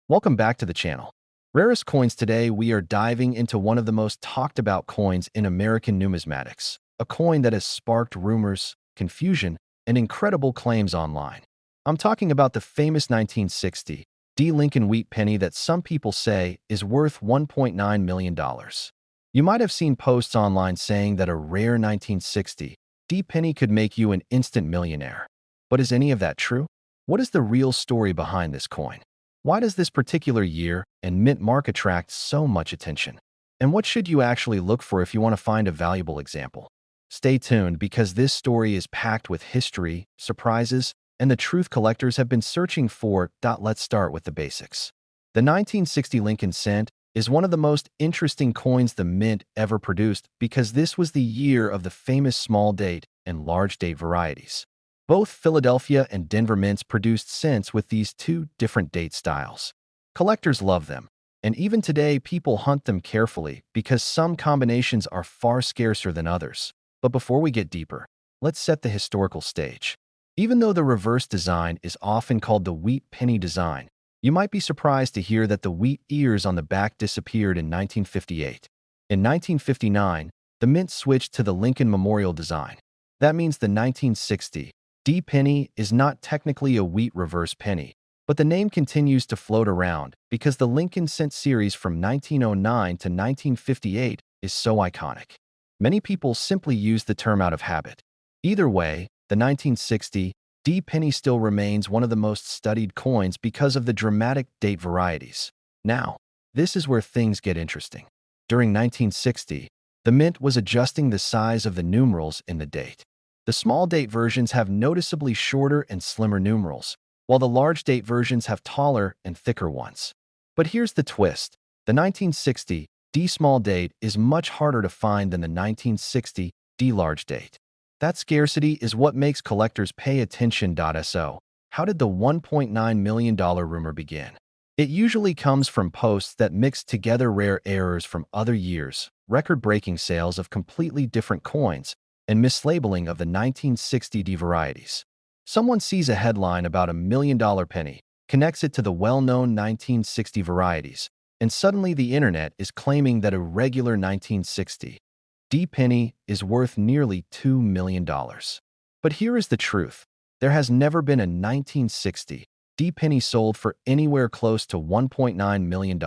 Welcome back to the channel. Rarest coins. Today, we are diving into one of the most talked about coins in American numismatics, a coin that has sparked rumors, confusion, and incredible claims online. I'm talking about the famous 1960 D. Lincoln wheat penny that some people say is worth $1.9 million. You might have seen posts online saying that a rare 1960 D penny could make you an instant millionaire. But is any of that true? What is the real story behind this coin? Why does this particular year and mint mark attract so much attention? And what should you actually look for if you want to find a valuable example? Stay tuned because this story is packed with history, surprises, and the truth collectors have been searching for. Let's start with the basics. The 1960 Lincoln cent is one of the most interesting coins the mint ever produced because this was the year of the famous small date and large date varieties. Both Philadelphia and Denver mints produced cents with these two different date styles. Collectors love them, and even today people hunt them carefully because some combinations are far scarcer than others. But before we get deeper, let's set the historical stage. Even though the reverse design is often called the wheat penny design, you might be surprised to hear that the wheat ears on the back disappeared in 1958. In 1959, the mint switched to the Lincoln Memorial design. That means the 1960 D penny is not technically a wheat reverse penny, but the name continues to float around because the Lincoln cent series from 1909 to 1958 is so iconic. Many people simply use the term out of habit. Either way, the 1960 D penny still remains one of the most studied coins because of the dramatic date varieties. Now, this is where things get interesting. During 1960, the mint was adjusting the size of the numerals in the date. The small date versions have noticeably shorter and slimmer numerals, while the large date versions have taller and thicker ones. But here's the twist. The 1960 D small date is much harder to find than the 1960 D large date. That scarcity is what makes collectors pay attention. So, how did the $1.9 million rumor begin? It usually comes from posts that mix together rare errors from other years, record-breaking sales of completely different coins, and mislabeling of the 1960 D varieties. Someone sees a headline about $1 million penny, connects it to the well-known 1960 varieties, and suddenly the internet is claiming that a regular 1960 D penny is worth nearly $2 million. But here is the truth. There has never been a 1960 D penny sold for anywhere close to $1.9 million.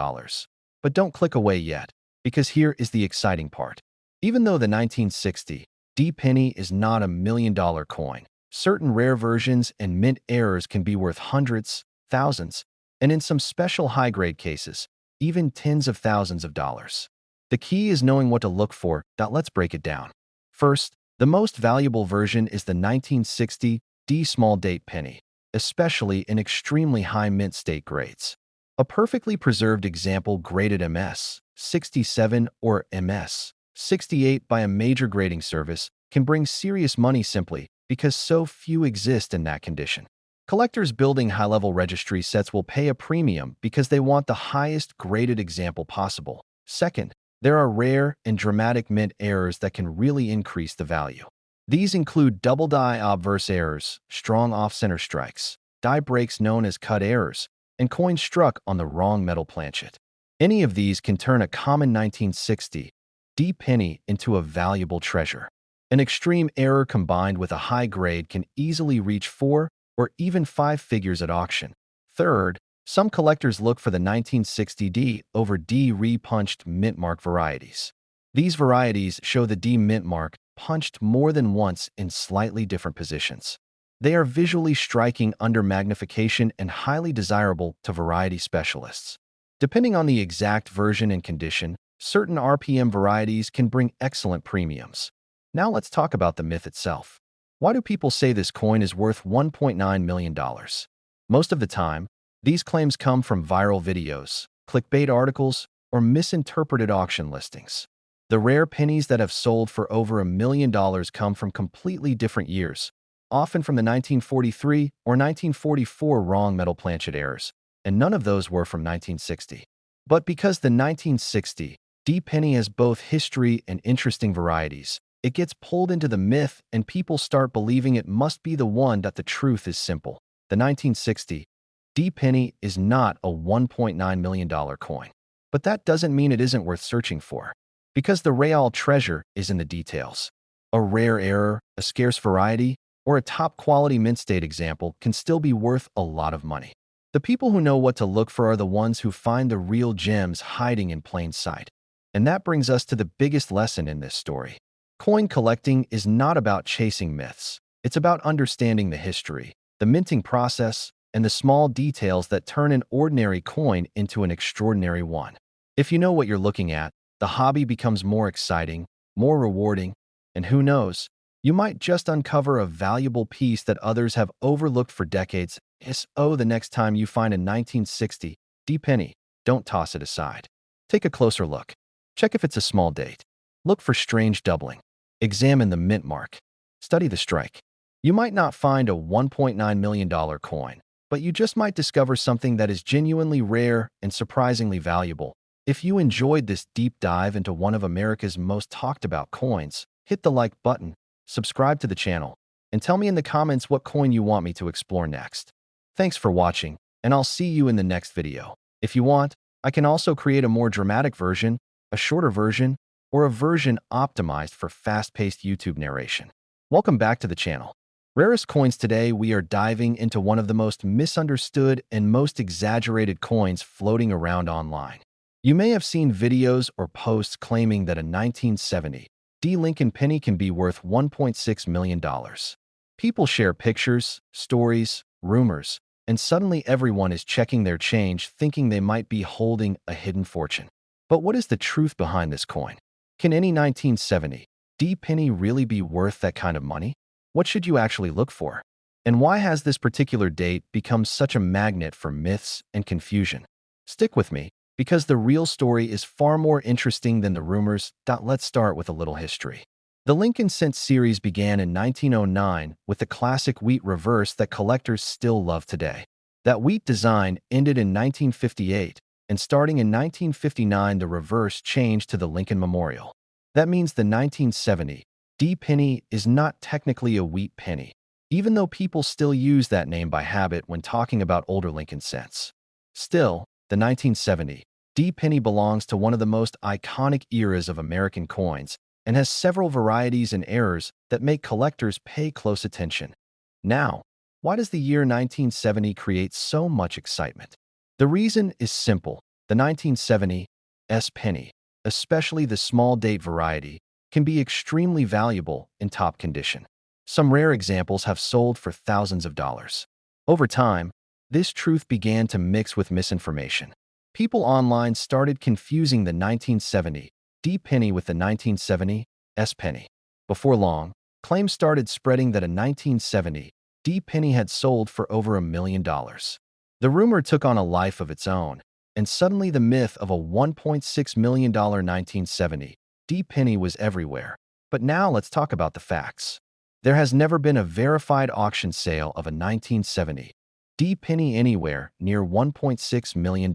But don't click away yet, because here is the exciting part. Even though the 1960 D penny is not a $1 million coin, certain rare versions and mint errors can be worth hundreds, thousands, and in some special high-grade cases, even tens of thousands of dollars. The key is knowing what to look for. Let's break it down. First, the most valuable version is the 1960 D small date penny, especially in extremely high mint state grades. A perfectly preserved example graded MS 67 or MS 68 by a major grading service can bring serious money simply because so few exist in that condition. Collectors building high-level registry sets will pay a premium because they want the highest graded example possible. Second, there are rare and dramatic mint errors that can really increase the value. These include double die obverse errors, strong off-center strikes, die breaks known as cut errors, and coins struck on the wrong metal planchet. Any of these can turn a common 1960 D penny into a valuable treasure. An extreme error combined with a high grade can easily reach 4 or even 5 figures at auction. Third, some collectors look for the 1960 D over D re-punched mint mark varieties. These varieties show the D mint mark punched more than once in slightly different positions. They are visually striking under magnification and highly desirable to variety specialists. Depending on the exact version and condition, certain RPM varieties can bring excellent premiums. Now let's talk about the myth itself. Why do people say this coin is worth $1.9 million? Most of the time, these claims come from viral videos, clickbait articles, or misinterpreted auction listings. The rare pennies that have sold for over $1 million come from completely different years, often from the 1943 or 1944 wrong metal planchet errors, and none of those were from 1960. But because the 1960 D penny has both history and interesting varieties, it gets pulled into the myth and people start believing it must be the one. The truth is simple. The 1960 Penny is not a $1.9 million coin. But that doesn't mean it isn't worth searching for, because the real treasure is in the details. A rare error, a scarce variety, or a top-quality mint state example can still be worth a lot of money. The people who know what to look for are the ones who find the real gems hiding in plain sight. And that brings us to the biggest lesson in this story. Coin collecting is not about chasing myths. It's about understanding the history, the minting process, and the small details that turn an ordinary coin into an extraordinary one. If you know what you're looking at, the hobby becomes more exciting, more rewarding, and who knows, you might just uncover a valuable piece that others have overlooked for decades. The next time you find a 1960 penny, don't toss it aside. Take a closer look. Check if it's a small date. Look for strange doubling. Examine the mint mark. Study the strike. You might not find a $1.9 million coin, but you just might discover something that is genuinely rare and surprisingly valuable. If you enjoyed this deep dive into one of America's most talked about coins, hit the like button, subscribe to the channel, and tell me in the comments what coin you want me to explore next. Thanks for watching, and I'll see you in the next video. If you want, I can also create a more dramatic version, a shorter version, or a version optimized for fast-paced YouTube narration. Welcome back to the channel. Rarest coins. Today, we are diving into one of the most misunderstood and most exaggerated coins floating around online. You may have seen videos or posts claiming that a 1970 Lincoln penny can be worth $1.6 million. People share pictures, stories, rumors, and suddenly everyone is checking their change thinking they might be holding a hidden fortune. But what is the truth behind this coin? Can any 1970 penny really be worth that kind of money? What should you actually look for? And why has this particular date become such a magnet for myths and confusion? Stick with me, because the real story is far more interesting than the rumors. Let's start with a little history. The Lincoln Cent series began in 1909 with the classic wheat reverse that collectors still love today. That wheat design ended in 1958, and starting in 1959 the reverse changed to the Lincoln Memorial. That means the 1970 penny is not technically a wheat penny, even though people still use that name by habit when talking about older Lincoln cents. Still, the 1970 penny belongs to one of the most iconic eras of American coins and has several varieties and errors that make collectors pay close attention. Now, why does the year 1970 create so much excitement? The reason is simple. The 1970 penny, especially the small date variety, can be extremely valuable in top condition. Some rare examples have sold for thousands of dollars. Over time, this truth began to mix with misinformation. People online started confusing the 1970 penny with the 1970 penny. Before long, claims started spreading that a 1970 penny had sold for over $1 million. The rumor took on a life of its own, and suddenly the myth of a $1.6 million 1970 penny was everywhere. But now let's talk about the facts. There has never been a verified auction sale of a 1970 penny anywhere near $1.6 million.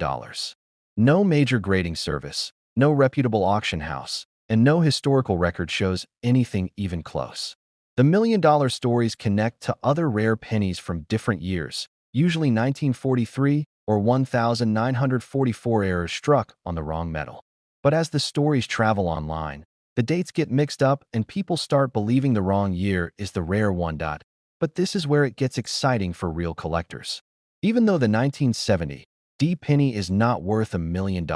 No major grading service, no reputable auction house, and no historical record shows anything even close. The million-dollar stories connect to other rare pennies from different years, usually 1943 or 1944 errors struck on the wrong metal. But as the stories travel online, the dates get mixed up and people start believing the wrong year is the rare one. But this is where it gets exciting for real collectors. Even though the 1970 penny is not worth $1 million,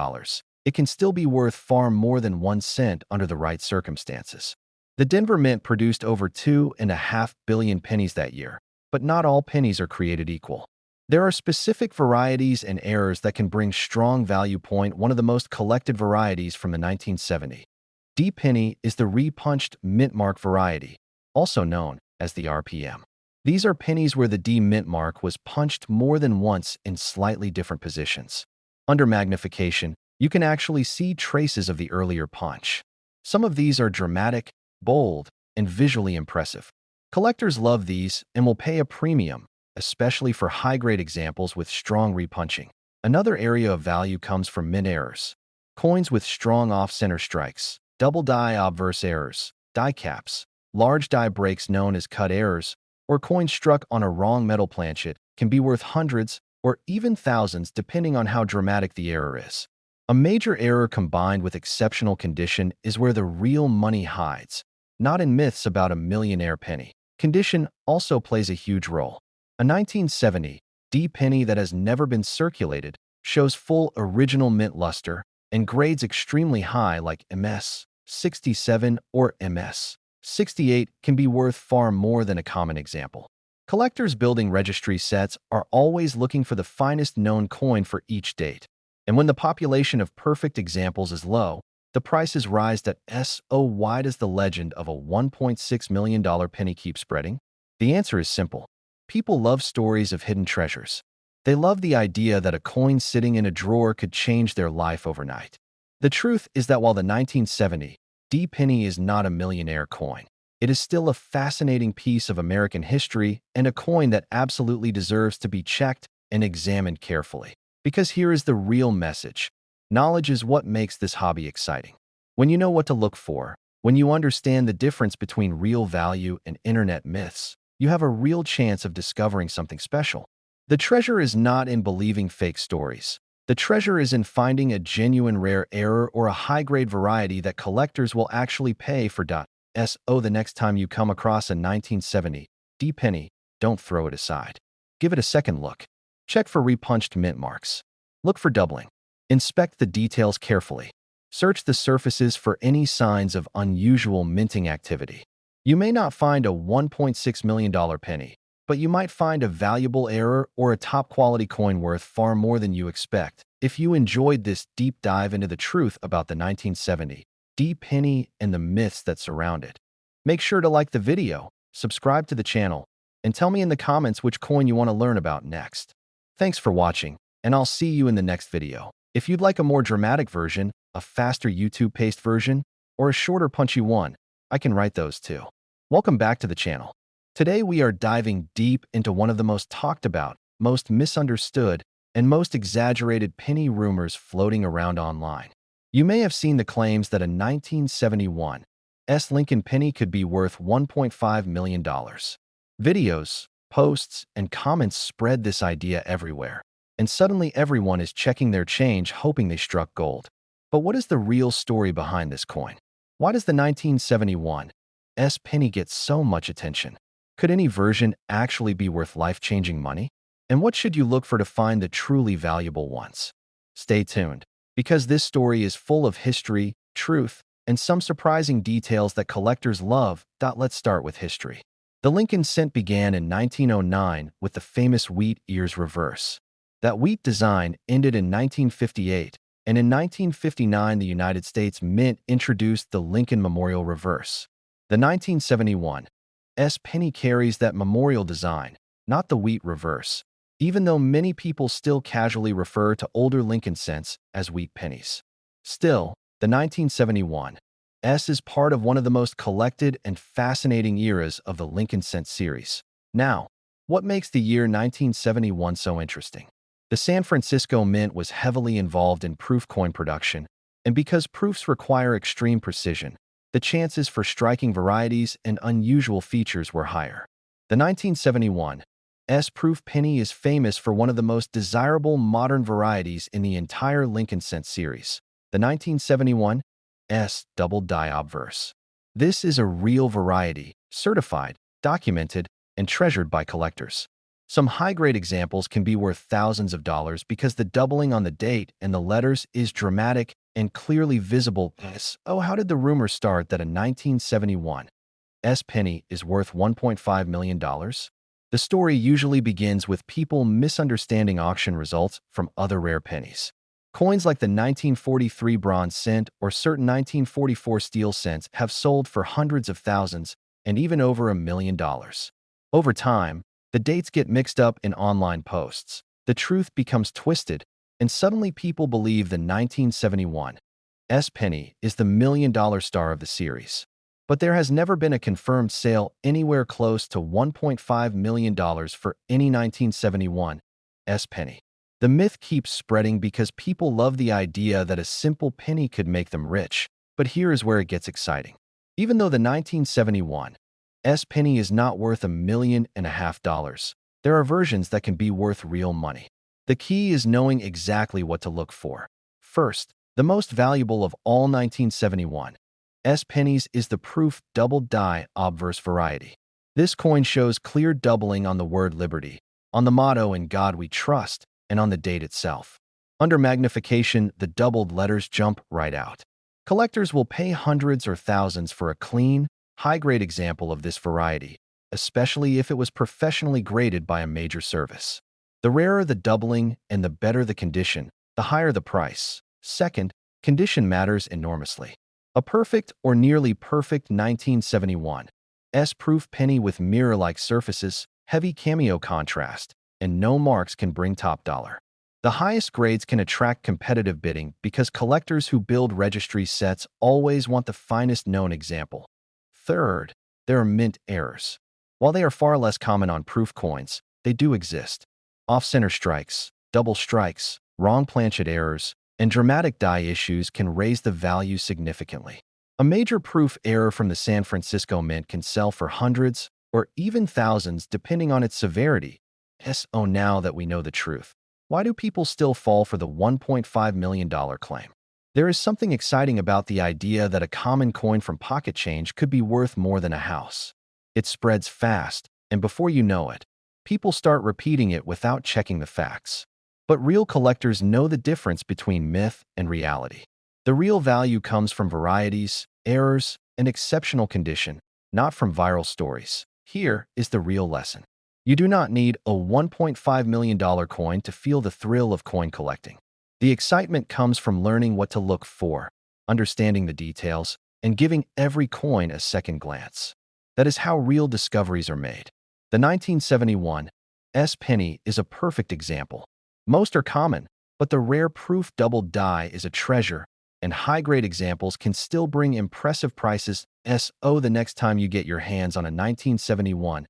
it can still be worth far more than 1 cent under the right circumstances. The Denver Mint produced over 2.5 billion pennies that year, but not all pennies are created equal. There are specific varieties and errors that can bring strong value. One of the most collected varieties from the 1970 penny is the repunched mint mark variety, also known as the RPM. These are pennies where the D mint mark was punched more than once in slightly different positions. Under magnification, you can actually see traces of the earlier punch. Some of these are dramatic, bold, and visually impressive. Collectors love these and will pay a premium, especially for high-grade examples with strong repunching. Another area of value comes from mint errors. Coins with strong off-center strikes, double die obverse errors, die caps, large die breaks known as cut errors, or coins struck on a wrong metal planchet can be worth hundreds or even thousands depending on how dramatic the error is. A major error combined with exceptional condition is where the real money hides, not in myths about a millionaire penny. Condition also plays a huge role. A 1970 D penny that has never been circulated shows full original mint luster and grades extremely high like MS 67 or MS 68 can be worth far more than a common example. Collectors building registry sets are always looking for the finest known coin for each date. And when the population of perfect examples is low, the prices rise at so why does the legend of a $1.6 million penny keep spreading? The answer is simple. People love stories of hidden treasures. They love the idea that a coin sitting in a drawer could change their life overnight. The truth is that while the 1970 D penny is not a millionaire coin, it is still a fascinating piece of American history and a coin that absolutely deserves to be checked and examined carefully. Because here is the real message. Knowledge is what makes this hobby exciting. When you know what to look for, when you understand the difference between real value and internet myths, you have a real chance of discovering something special. The treasure is not in believing fake stories. The treasure is in finding a genuine rare error or a high-grade variety that collectors will actually pay for. So the next time you come across a 1970 D penny, don't throw it aside. Give it a second look. Check for repunched mint marks. Look for doubling. Inspect the details carefully. Search the surfaces for any signs of unusual minting activity. You may not find a $1.6 million penny, but you might find a valuable error or a top-quality coin worth far more than you expect. If you enjoyed this deep dive into the truth about the 1970 D penny and the myths that surround it, make sure to like the video, subscribe to the channel, and tell me in the comments which coin you want to learn about next. Thanks for watching, and I'll see you in the next video. If you'd like a more dramatic version, a faster YouTube-paced version, or a shorter punchy one, I can write those too. Welcome back to the channel. Today we are diving deep into one of the most talked about, most misunderstood, and most exaggerated penny rumors floating around online. You may have seen the claims that a 1971 Lincoln penny could be worth $1.5 million. Videos, posts, and comments spread this idea everywhere, and suddenly everyone is checking their change hoping they struck gold. But what is the real story behind this coin? Why does the 1971 penny get so much attention? Could any version actually be worth life-changing money? And what should you look for to find the truly valuable ones? Stay tuned, because this story is full of history, truth, and some surprising details that collectors love. Let's start with history. The Lincoln cent began in 1909 with the famous wheat ears reverse. That wheat design ended in 1958, and in 1959 the United States Mint introduced the Lincoln Memorial reverse. The 1971 penny carries that memorial design, not the wheat reverse, even though many people still casually refer to older Lincoln cents as wheat pennies. Still, the 1971 is part of one of the most collected and fascinating eras of the Lincoln cent series. Now, what makes the year 1971 so interesting? The San Francisco Mint was heavily involved in proof coin production, and because proofs require extreme precision, the chances for striking varieties and unusual features were higher. The 1971 proof penny is famous for one of the most desirable modern varieties in the entire Lincoln cent series, the 1971 double die obverse. This is a real variety, certified, documented, and treasured by collectors. Some high-grade examples can be worth thousands of dollars because the doubling on the date and the letters is dramatic and clearly visible. How did the rumor start that a 1971 penny is worth $1.5 million? The story usually begins with people misunderstanding auction results from other rare pennies. Coins like the 1943 bronze cent or certain 1944 steel cents have sold for hundreds of thousands and even over $1 million. Over time, the dates get mixed up in online posts. The truth becomes twisted, and suddenly people believe the 1971 penny is the million-dollar star of the series. But there has never been a confirmed sale anywhere close to $1.5 million for any 1971 penny. The myth keeps spreading because people love the idea that a simple penny could make them rich. But here is where it gets exciting. Even though the 1971 penny is not worth $1.5 million, there are versions that can be worth real money. The key is knowing exactly what to look for. First, the most valuable of all 1971 pennies is the proof doubled die obverse variety. This coin shows clear doubling on the word liberty, on the motto "In God We Trust," and on the date itself. Under magnification, the doubled letters jump right out. Collectors will pay hundreds or thousands for a clean, high-grade example of this variety, especially if it was professionally graded by a major service. The rarer the doubling and the better the condition, the higher the price. Second, condition matters enormously. A perfect or nearly perfect 1971 proof penny with mirror-like surfaces, heavy cameo contrast, and no marks can bring top dollar. The highest grades can attract competitive bidding because collectors who build registry sets always want the finest known example. Third, there are mint errors. While they are far less common on proof coins, they do exist. Off-center strikes, double strikes, wrong planchet errors, and dramatic die issues can raise the value significantly. A major proof error from the San Francisco Mint can sell for hundreds or even thousands depending on its severity. Oh, now that we know the truth, why do people still fall for the $1.5 million claim? There is something exciting about the idea that a common coin from pocket change could be worth more than a house. It spreads fast, and before you know it, people start repeating it without checking the facts. But real collectors know the difference between myth and reality. The real value comes from varieties, errors, and exceptional condition, not from viral stories. Here is the real lesson. You do not need a $1.5 million coin to feel the thrill of coin collecting. The excitement comes from learning what to look for, understanding the details, and giving every coin a second glance. That is how real discoveries are made. The 1971 penny is a perfect example. Most are common, but the rare proof doubled die is a treasure, and high-grade examples can still bring impressive prices. The next time you get your hands on a 1971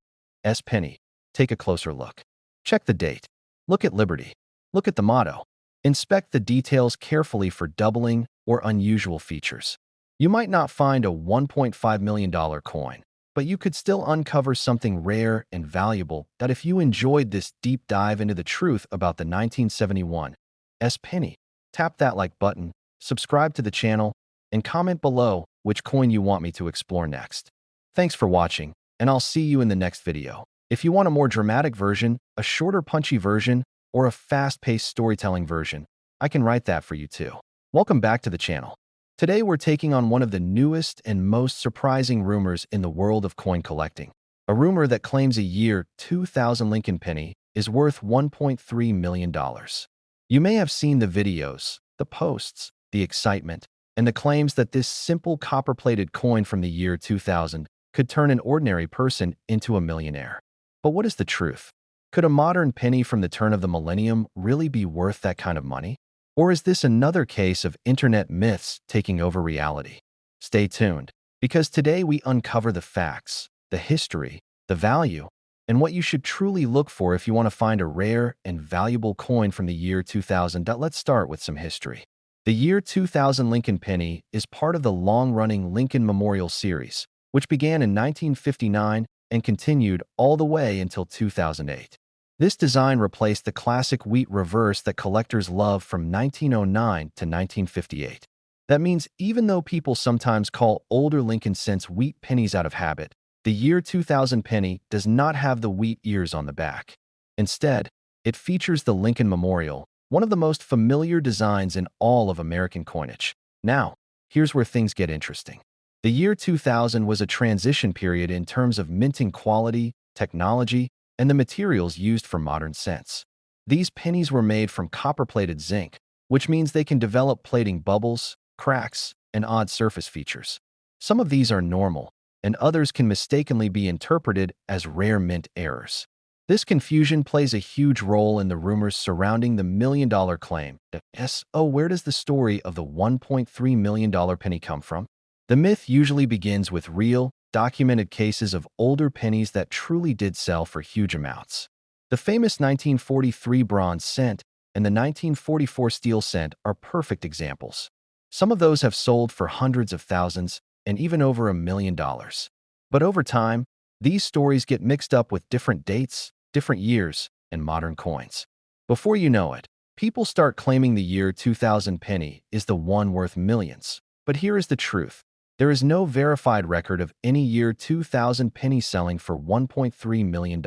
penny, take a closer look. Check the date. Look at Liberty. Look at the motto. Inspect the details carefully for doubling or unusual features. You might not find a $1.5 million coin, but you could still uncover something rare and valuable. That if you enjoyed this deep dive into the truth about the 1971 penny, tap that like button, subscribe to the channel, and comment below which coin you want me to explore next. Thanks for watching, and I'll see you in the next video. If you want a more dramatic version, a shorter punchy version, or a fast-paced storytelling version, I can write that for you too. Welcome back to the channel. Today we're taking on one of the newest and most surprising rumors in the world of coin collecting. A rumor that claims a year 2000 Lincoln penny is worth $1.3 million. You may have seen the videos, the posts, the excitement, and the claims that this simple copper-plated coin from the year 2000 could turn an ordinary person into a millionaire. But what is the truth? Could a modern penny from the turn of the millennium really be worth that kind of money? Or is this another case of internet myths taking over reality? Stay tuned, because today we uncover the facts, the history, the value, and what you should truly look for if you want to find a rare and valuable coin from the year 2000. Let's start with some history. The year 2000 Lincoln penny is part of the long-running Lincoln Memorial series, which began in 1959 and continued all the way until 2008. This design replaced the classic wheat reverse that collectors love from 1909 to 1958. That means even though people sometimes call older Lincoln cents wheat pennies out of habit, the year 2000 penny does not have the wheat ears on the back. Instead, it features the Lincoln Memorial, one of the most familiar designs in all of American coinage. Now, here's where things get interesting. The year 2000 was a transition period in terms of minting quality, technology, and the materials used for modern cents. These pennies were made from copper-plated zinc, which means they can develop plating bubbles, cracks, and odd surface features. Some of these are normal, and others can mistakenly be interpreted as rare mint errors. This confusion plays a huge role in the rumors surrounding the million-dollar claim. Where does the story of the $1.3 million penny come from? The myth usually begins with real, documented cases of older pennies that truly did sell for huge amounts. The famous 1943 bronze cent and the 1944 steel cent are perfect examples. Some of those have sold for hundreds of thousands and even over $1 million. But over time, these stories get mixed up with different dates, different years, and modern coins. Before you know it, people start claiming the year 2000 penny is the one worth millions. But here is the truth. There is no verified record of any year 2000 penny selling for $1.3 million.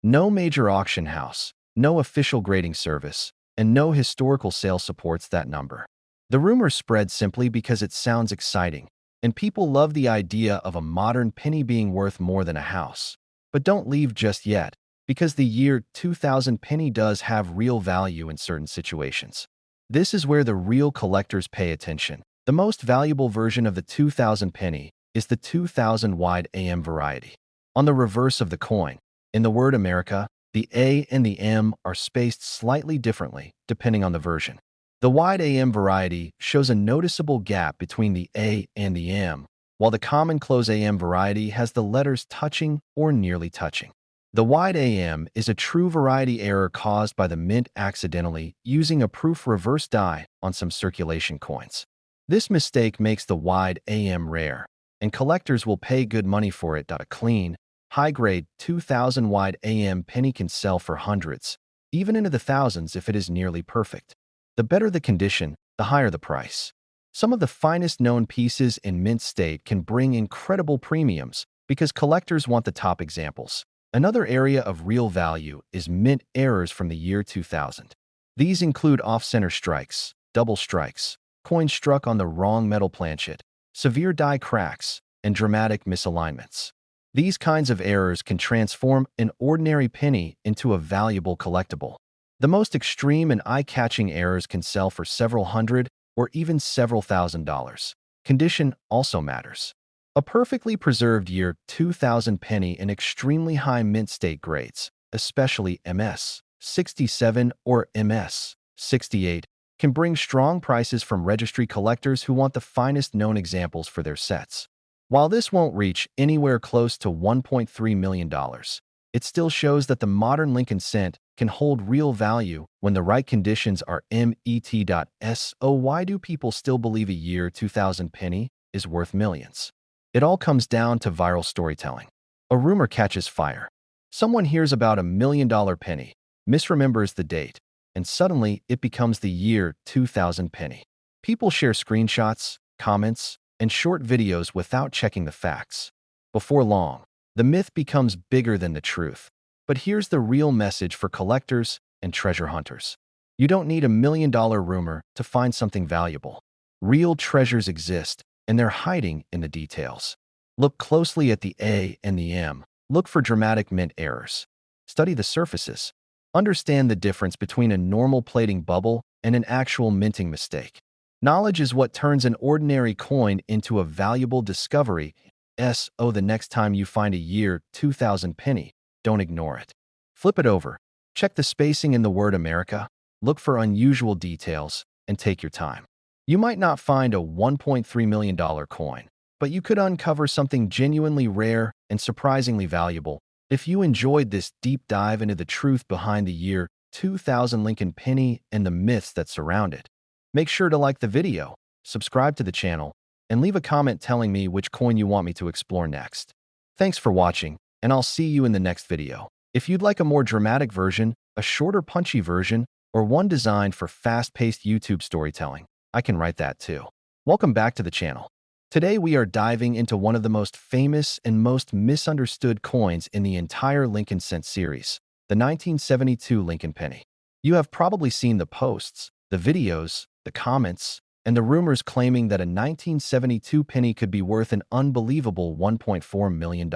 No major auction house, no official grading service, and no historical sale supports that number. The rumor spread simply because it sounds exciting, and people love the idea of a modern penny being worth more than a house. But don't leave just yet, because the year 2000 penny does have real value in certain situations. This is where the real collectors pay attention. The most valuable version of the 2000 penny is the 2000 wide AM variety. On the reverse of the coin, in the word America, the A and the M are spaced slightly differently depending on the version. The wide AM variety shows a noticeable gap between the A and the M, while the common close AM variety has the letters touching or nearly touching. The wide AM is a true variety error caused by the mint accidentally using a proof reverse die on some circulation coins. This mistake makes the wide AM rare, and collectors will pay good money for it. A clean, high-grade 2000 wide AM penny can sell for hundreds, even into the thousands if it is nearly perfect. The better the condition, the higher the price. Some of the finest known pieces in mint state can bring incredible premiums because collectors want the top examples. Another area of real value is mint errors from the year 2000. These include off-center strikes, double strikes, coins struck on the wrong metal planchet, severe die cracks, and dramatic misalignments. These kinds of errors can transform an ordinary penny into a valuable collectible. The most extreme and eye-catching errors can sell for several hundred or even several $1,000s. Condition also matters. A perfectly preserved year 2000 penny in extremely high mint state grades, especially MS 67 or MS 68, can bring strong prices from registry collectors who want the finest known examples for their sets. While this won't reach anywhere close to $1.3 million, it still shows that the modern Lincoln cent can hold real value when the right conditions are met. So why do people still believe a year 2000 penny is worth millions? It all comes down to viral storytelling. A rumor catches fire. Someone hears about $1 million penny, misremembers the date, and suddenly it becomes the year 2000 penny. People share screenshots, comments, and short videos without checking the facts. Before long, the myth becomes bigger than the truth. But here's the real message for collectors and treasure hunters. You don't need $1 million rumor to find something valuable. Real treasures exist, and they're hiding in the details. Look closely at the A and the M. Look for dramatic mint errors. Study the surfaces. Understand the difference between a normal plating bubble and an actual minting mistake. Knowledge is what turns an ordinary coin into a valuable discovery. So the next time you find a year 2000 penny, don't ignore it. Flip it over. Check the spacing in the word America. Look for unusual details and take your time. You might not find a $1.3 million coin, but you could uncover something genuinely rare and surprisingly valuable. If you enjoyed this deep dive into the truth behind the year 2000 Lincoln penny and the myths that surround it, make sure to like the video, subscribe to the channel, and leave a comment telling me which coin you want me to explore next. Thanks for watching, and I'll see you in the next video. If you'd like a more dramatic version, a shorter punchy version, or one designed for fast-paced YouTube storytelling, I can write that too. Welcome back to the channel. Today we are diving into one of the most famous and most misunderstood coins in the entire Lincoln cent series, the 1972 Lincoln penny. You have probably seen the posts, the videos, the comments, and the rumors claiming that a 1972 penny could be worth an unbelievable $1.4 million.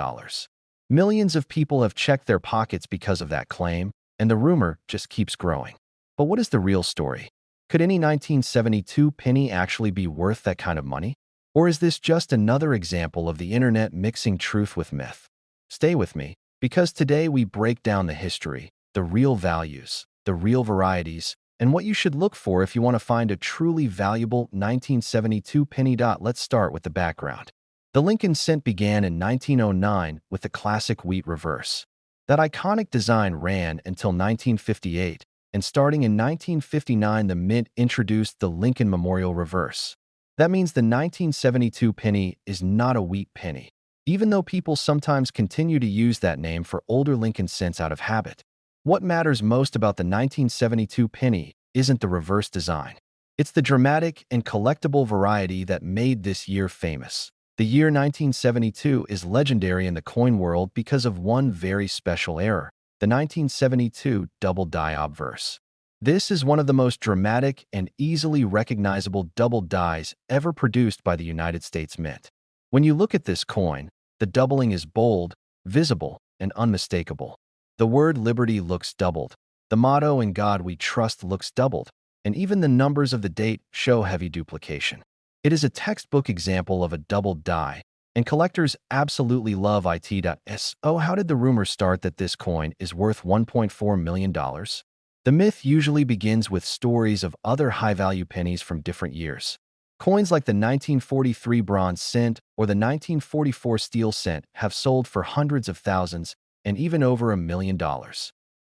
Millions of people have checked their pockets because of that claim, and the rumor just keeps growing. But what is the real story? Could any 1972 penny actually be worth that kind of money? Or is this just another example of the internet mixing truth with myth? Stay with me, because today we break down the history, the real values, the real varieties, and what you should look for if you want to find a truly valuable 1972 penny. Let's start with the background. The Lincoln cent began in 1909 with the classic wheat reverse. That iconic design ran until 1958, and starting in 1959 the mint introduced the Lincoln Memorial reverse. That means the 1972 penny is not a wheat penny, even though people sometimes continue to use that name for older Lincoln cents out of habit. What matters most about the 1972 penny isn't the reverse design. It's the dramatic and collectible variety that made this year famous. The year 1972 is legendary in the coin world because of one very special error, the 1972 double die obverse. This is one of the most dramatic and easily recognizable double dies ever produced by the United States Mint. When you look at this coin, the doubling is bold, visible, and unmistakable. The word liberty looks doubled. The motto "In God We Trust" looks doubled, and even the numbers of the date show heavy duplication. It is a textbook example of a doubled die, and collectors absolutely love it. So how did the rumor start that this coin is worth $1.4 million? The myth usually begins with stories of other high-value pennies from different years. Coins like the 1943 bronze cent or the 1944 steel cent have sold for hundreds of thousands and even over $1 million.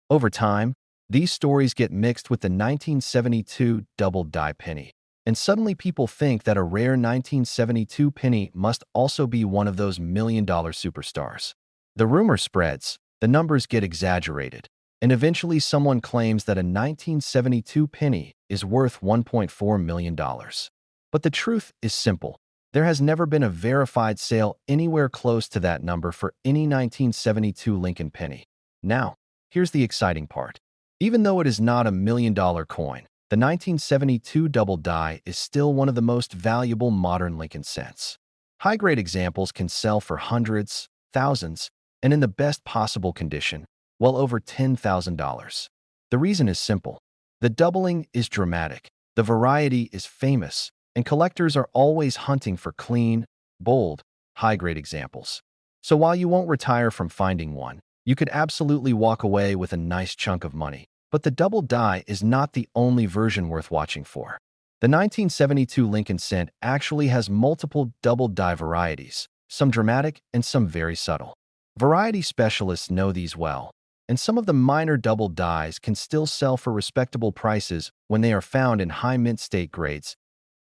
Over time, these stories get mixed with the 1972 double die penny, and suddenly people think that a rare 1972 penny must also be one of those million-dollar superstars. The rumor spreads, the numbers get exaggerated, and eventually someone claims that a 1972 penny is worth $1.4 million. But the truth is simple. There has never been a verified sale anywhere close to that number for any 1972 Lincoln penny. Now, here's the exciting part. Even though it is not $1 million coin, the 1972 double die is still one of the most valuable modern Lincoln cents. High-grade examples can sell for hundreds, thousands, and in the best possible condition, well over $10,000. The reason is simple. The doubling is dramatic, the variety is famous, and collectors are always hunting for clean, bold, high-grade examples. So while you won't retire from finding one, you could absolutely walk away with a nice chunk of money. But the double die is not the only version worth watching for. The 1972 Lincoln cent actually has multiple double die varieties, some dramatic and some very subtle. Variety specialists know these well, and some of the minor double dies can still sell for respectable prices when they are found in high mint state grades.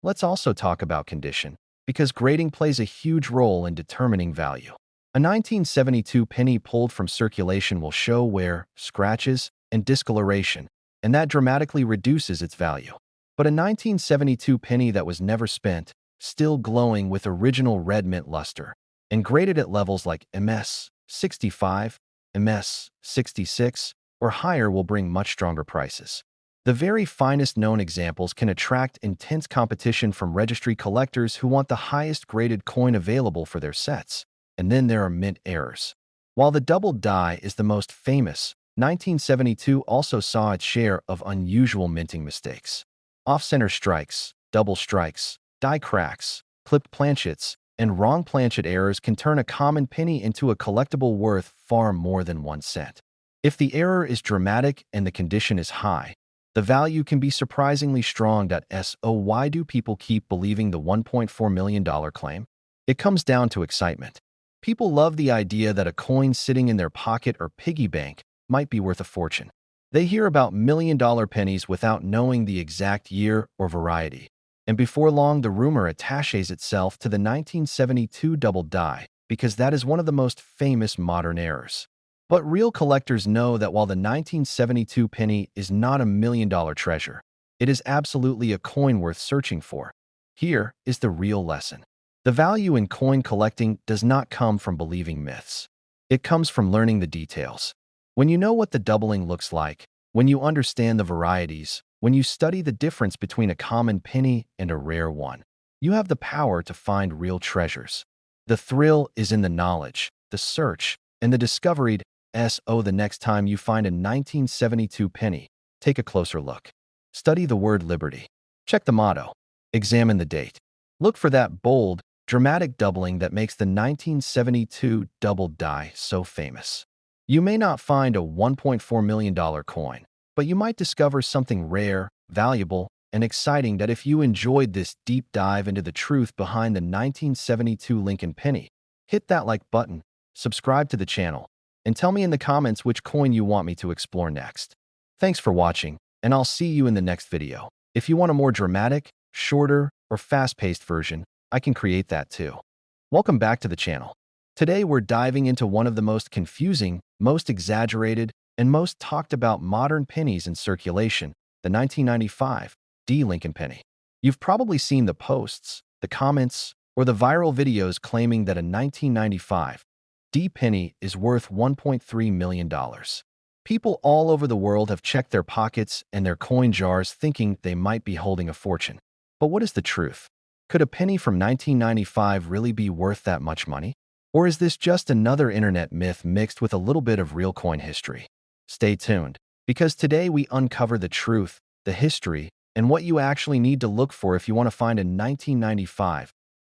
Let's also talk about condition, because grading plays a huge role in determining value. A 1972 penny pulled from circulation will show wear, scratches, and discoloration, and that dramatically reduces its value. But a 1972 penny that was never spent, still glowing with original red mint luster, and graded at levels like MS 65, MS 66, or higher will bring much stronger prices. The very finest known examples can attract intense competition from registry collectors who want the highest graded coin available for their sets. And then there are mint errors. While the double die is the most famous, 1972 also saw its share of unusual minting mistakes. Off-center strikes, double strikes, die cracks, clipped planchets, and wrong planchet errors can turn a common penny into a collectible worth far more than 1 cent. If the error is dramatic and the condition is high, the value can be surprisingly strong. So why do people keep believing the $1.4 million claim? It comes down to excitement. People love the idea that a coin sitting in their pocket or piggy bank might be worth a fortune. They hear about million-dollar pennies without knowing the exact year or variety. And before long, the rumor attaches itself to the 1972 double die because that is one of the most famous modern errors. But real collectors know that while the 1972 penny is not $1 million treasure, it is absolutely a coin worth searching for. Here is the real lesson. The value in coin collecting does not come from believing myths. It comes from learning the details. When you know what the doubling looks like, when you understand the varieties, when you study the difference between a common penny and a rare one, you have the power to find real treasures. The thrill is in the knowledge, the search, and the discovery. The next time you find a 1972 penny, take a closer look. Study the word liberty. Check the motto. Examine the date. Look for that bold, dramatic doubling that makes the 1972 double die so famous. You may not find a $1.4 million coin, but you might discover something rare, valuable, and exciting. That if you enjoyed this deep dive into the truth behind the 1972 Lincoln penny, hit that like button, subscribe to the channel, and tell me in the comments which coin you want me to explore next. Thanks for watching, and I'll see you in the next video. If you want a more dramatic, shorter, or fast-paced version, I can create that too. Welcome back to the channel. Today we're diving into one of the most confusing, most exaggerated, and most talked about modern pennies in circulation, the 1995 D Lincoln penny. You've probably seen the posts, the comments, or the viral videos claiming that a 1995 D penny is worth $1.3 million. People all over the world have checked their pockets and their coin jars thinking they might be holding a fortune. But what is the truth? Could a penny from 1995 really be worth that much money? Or is this just another internet myth mixed with a little bit of real coin history? Stay tuned, because today we uncover the truth, the history, and what you actually need to look for if you want to find a 1995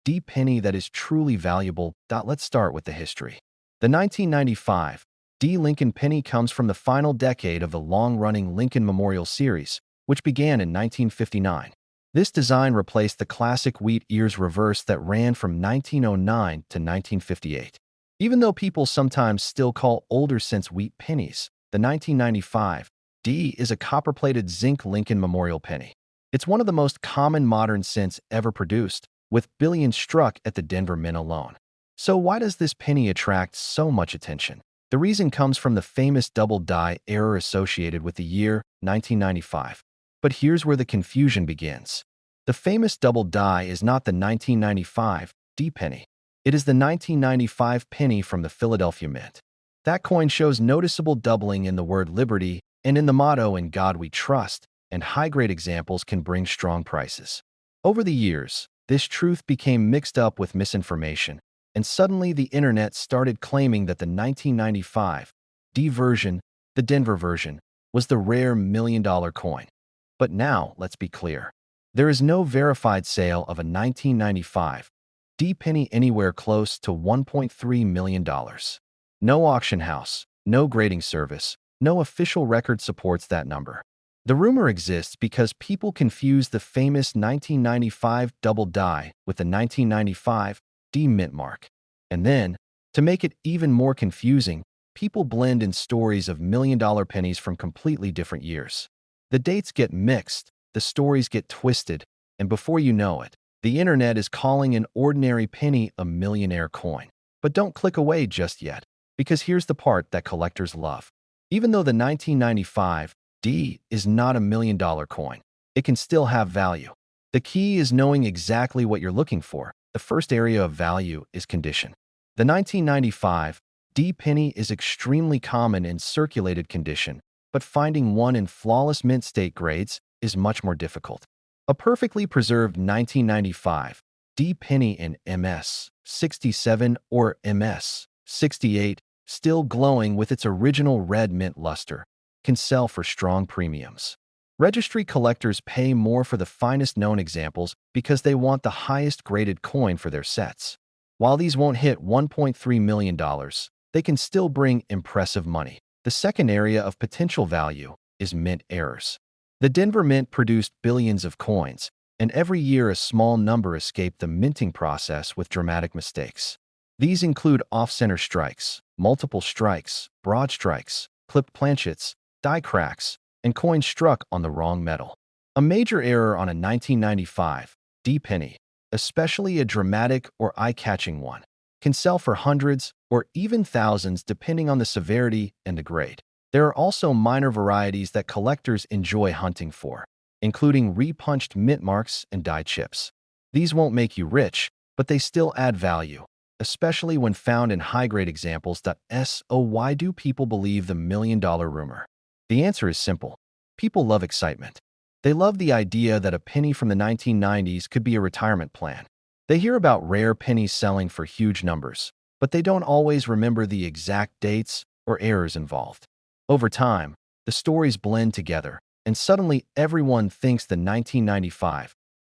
D penny that is truly valuable. Let's start with the history. The 1995 D Lincoln penny comes from the final decade of the long-running Lincoln Memorial series, which began in 1959. This design replaced the classic wheat ears reverse that ran from 1909 to 1958. Even though people sometimes still call older cents wheat pennies, the 1995 D is a copper-plated zinc Lincoln Memorial penny. It's one of the most common modern cents ever produced, with billions struck at the Denver Mint alone. So why does this penny attract so much attention? The reason comes from the famous double die error associated with the year 1995. But here's where the confusion begins. The famous double die is not the 1995 D penny. It is the 1995 penny from the Philadelphia Mint. That coin shows noticeable doubling in the word liberty and in the motto "In God We Trust," and high-grade examples can bring strong prices. Over the years, this truth became mixed up with misinformation, and suddenly the internet started claiming that the 1995 D version, the Denver version, was the rare million-dollar coin. But now, let's be clear. There is no verified sale of a 1995 D penny anywhere close to $1.3 million. No auction house, no grading service, no official record supports that number. The rumor exists because people confuse the famous 1995 double die with the 1995 D mint mark. And then, to make it even more confusing, people blend in stories of million-dollar pennies from completely different years. The dates get mixed, the stories get twisted, and before you know it, the internet is calling an ordinary penny a millionaire coin. But don't click away just yet, because here's the part that collectors love. Even though the 1995 D is not a million-dollar coin, it can still have value. The key is knowing exactly what you're looking for. The first area of value is condition. The 1995 D penny is extremely common in circulated condition, but finding one in flawless mint state grades is much more difficult. A perfectly preserved 1995 D penny in MS 67 or MS 68, still glowing with its original red mint luster, can sell for strong premiums. Registry collectors pay more for the finest known examples because they want the highest graded coin for their sets. While these won't hit $1.3 million, they can still bring impressive money. The second area of potential value is mint errors. The Denver Mint produced billions of coins, and every year a small number escape the minting process with dramatic mistakes. These include off-center strikes, multiple strikes, broad strikes, clipped planchets, die cracks, and coins struck on the wrong metal. A major error on a 1995 D penny, especially a dramatic or eye-catching one, can sell for hundreds or even thousands depending on the severity and the grade. There are also minor varieties that collectors enjoy hunting for, including repunched mint marks and die chips. These won't make you rich, but they still add value, especially when found in high-grade examples. So why do people believe the million-dollar rumor? The answer is simple. People love excitement. They love the idea that a penny from the 1990s could be a retirement plan. They hear about rare pennies selling for huge numbers, but they don't always remember the exact dates or errors involved. Over time, the stories blend together, and suddenly everyone thinks the 1995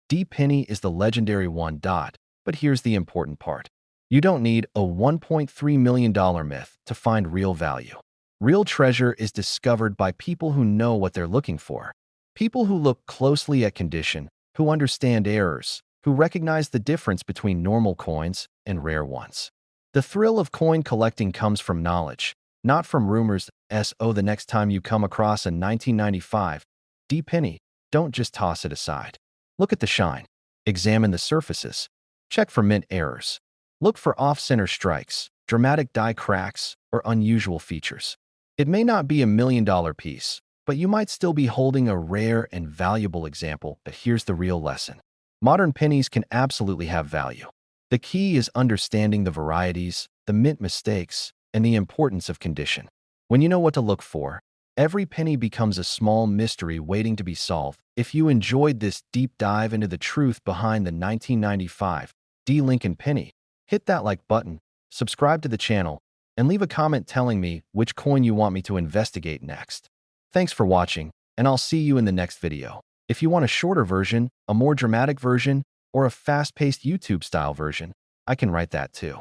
D penny is the legendary one. But here's the important part. You don't need a $1.3 million myth to find real value. Real treasure is discovered by people who know what they're looking for. People who look closely at condition, who understand errors, who recognize the difference between normal coins and rare ones. The thrill of coin collecting comes from knowledge, not from rumors. The next time you come across a 1995 D penny, don't just toss it aside. Look at the shine. Examine the surfaces. Check for mint errors. Look for off-center strikes, dramatic die cracks, or unusual features. It may not be $1 million piece, but you might still be holding a rare and valuable example. But here's the real lesson. Modern pennies can absolutely have value. The key is understanding the varieties, the mint mistakes, and the importance of condition. When you know what to look for, every penny becomes a small mystery waiting to be solved. If you enjoyed this deep dive into the truth behind the 1995 D. Lincoln penny, hit that like button, subscribe to the channel, and leave a comment telling me which coin you want me to investigate next. Thanks for watching, and I'll see you in the next video. If you want a shorter version, a more dramatic version, or a fast-paced YouTube-style version, I can write that too.